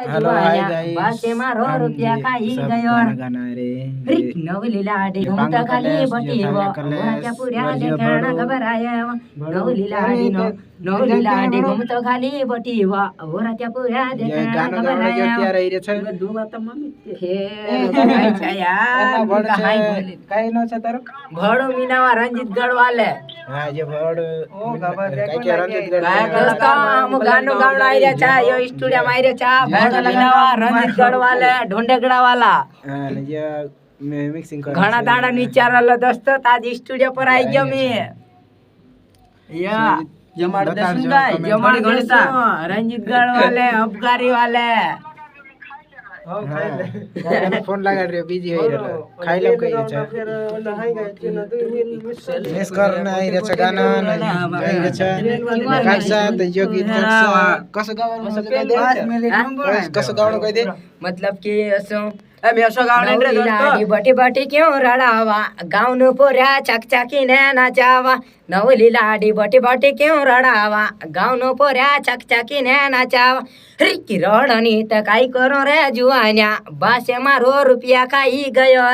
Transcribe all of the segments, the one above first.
hello hi guys बासे मारो रुपया खाई गयो गाना रे नवली लाडी घूमता खाली बटीवा क्या पूरा देखना खबर आया नवली लाडी घूमता खाली बटीवा ओरा क्या पूरा देखना खबर आया क्या रही रे छ दो बात मम्मी खेल छै यार कहाई बोले काई नो छ तारो भड़ो मीनावा रंजित गढ़वाले हां ये भड़ ओ खबर काई के रंजित गढ़वाले दोस्तों हम गानो गाउन आई रे छा यो स्टूडियो में आई रे छा भड़ो मीनावा रंजित गढ़वाले ढोंडेगड़ा वाला हां ये मिक्सिंग कर घणा दाड़ा विचारलो दोस्तों ताज स्टूडियो पर आई गयो मैं या जमाड़ गणता रंजित गढ़वाले अबकारी वाले फोन लगा रे बिजी होई रे खाई लो कई छ मिस करना आई रे छ गाना आई रे छ कैसा त यो गीत कसो गाउनु कसो गाउनु कहि दे मतलब कि असो मैं असो गाउने रे दोस्तों बटी बटी क्यों रडावा गाउनु पर्या चकचकी ने नाचावा नवली लाडी बटी बटी क्यों रडावा गाउनु पर्या चकचकी ने नाचावा रिकी रडनी त काई करो रे जुआन्या बासे मारो रुपया खाई गयो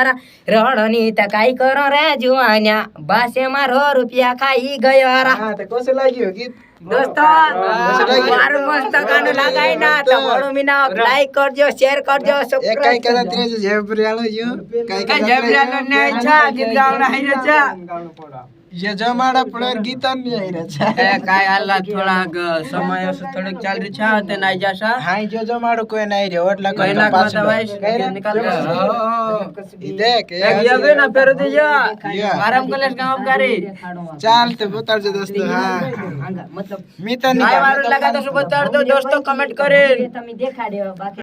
रडनी त काई करो रे जुआन्या बासे मारो रुपया खाई गयो हां त कसो लाग्यो गीत दोस्तों मारो मस्त गाना लगाई ना तो बड़ो मीना लाइक कर दियो शेयर कर दियो एक काई करा तेरे जेब्रियालो यो काई जेब्रियालो ने अच्छा गीत गाउन आई रे छ ये जमाड़ा प्लेयर गीत नहीं आई रे छ काय अल्लाह थोड़ा समय से थोड़ा चल री छ ते नाही जासा हां जो जमाड़ो कोई नहीं रे ओटला कोई ना कहता भाई निकाल देख एक ये ना फेर दिया आराम कलेस काम करे चल तो बता दे दोस्तों हां मतलब मी तो भाई मारो लगा तो सुबह दो दोस्तों कमेंट करे તમે દેખાડ્યો બાકી